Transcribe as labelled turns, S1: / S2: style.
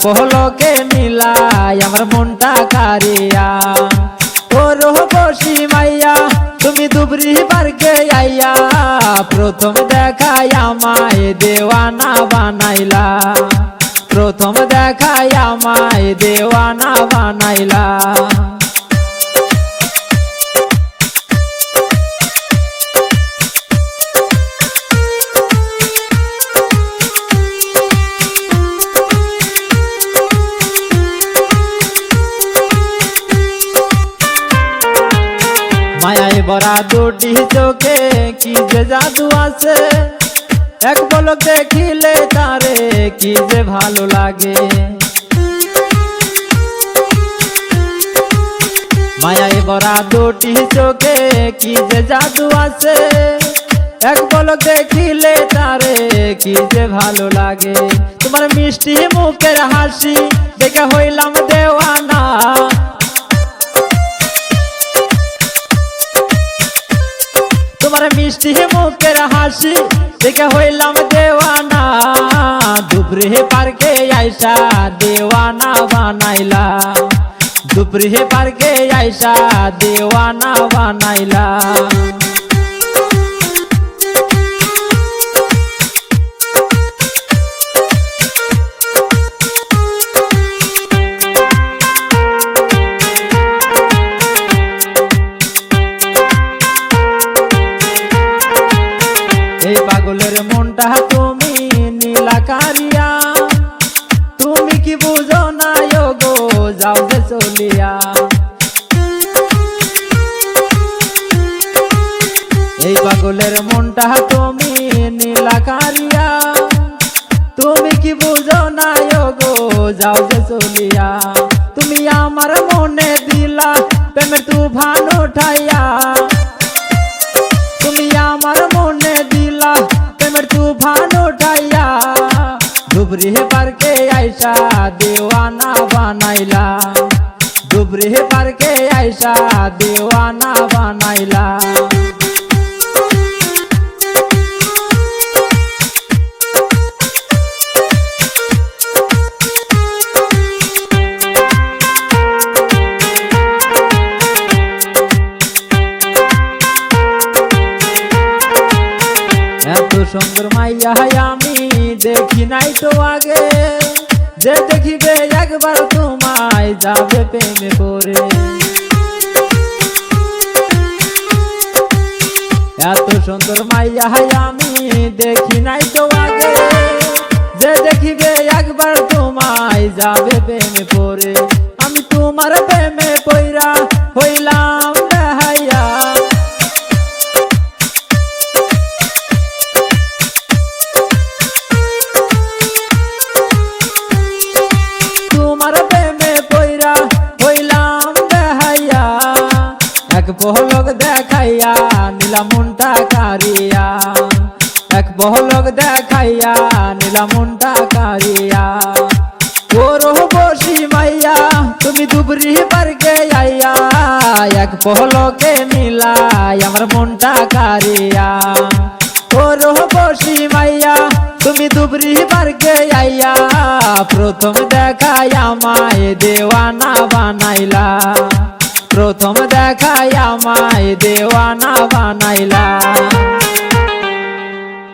S1: পহলকে নিলাই আমার মনটা কারিয়া। ও রূপসী মাইয়া তুমি দুবরি পার্কে আইয়া, প্রথম দেখাই আমায় দেওয়ানা বানাইলা, প্রথম দেখাই আমায় দেওয়ানা বানাইলা। মায়ায় ভরা দুটি চোখে কি যে জাদু আছে, এক পলক দেখিলে তারে কি যে ভালো লাগে। মায়ায় ভরা দুটি চোখে কি যে জাদু আছে, এক পলক দেখিলে তারে কি যে ভালো লাগে। তোমার মিষ্টি মুখের হাসি দেখে হইলাম দেওয়ানা, তোমার মিষ্টি মুখের হাসি দেখে হইলাম দেওয়ানা। দুবরি পার্কে আইসা দেওয়ানা বানাইলা, দুবরি পার্কে আইসা দেওয়ানা বানাইলা। এই পাগলের মনটা তুমি নীলা কারিয়া, তুমি কি বুঝো না গো যাও যে চলিয়া। এই পাগলের মনটা তুমি নীলা কারিয়া, তুমি কি বুঝো না গো যাও যে চলিয়া। তুমি আমার মনে দিলা প্রেমের তুফান উঠাইয়া, তুমি আমার মনে দিলা প্রেমের তুফান উঠাইয়া। দুবরি পার্কে আইসা দেওয়ানা বানাইলা, দুবরি পার্কে আইসা দেওয়ানা বানাইলা। এত সুন্দর মাইয়া আমি দেখি নাই তো আগে, যে দেখিবে একবার তোমায় যাবে প্রেমে পড়ে। এত সুন্দর মাইয়া আমি দেখি নাই তো আগে, যে দেখিবে একবার তোমায় যাবে প্রেমে পড়ে। আমি তোমার প্রেমে পইরা হইলাম বেহাইয়া, তোমার প্রেমে পইরা হইলাম বেহাইয়া। এক পহলক দেখাইয়া নিলাম মনটা কারিয়া, এক পহলক দেখাইয়া নিলাম মনটা কারিয়া। ও রূপসী মাইয়া তুমি দুবরি পার্কে আইয়া, এক পহলকে নিলাই আমার মনটা কারিয়া। ও রূপসী মাইয়া তুমি দুবরি পার্কে আইয়া, প্রথম দেখাই আমায় দেওয়ানা বানাইলা, প্রথম দেখাই আমায় দেওয়ানা বানাইলা।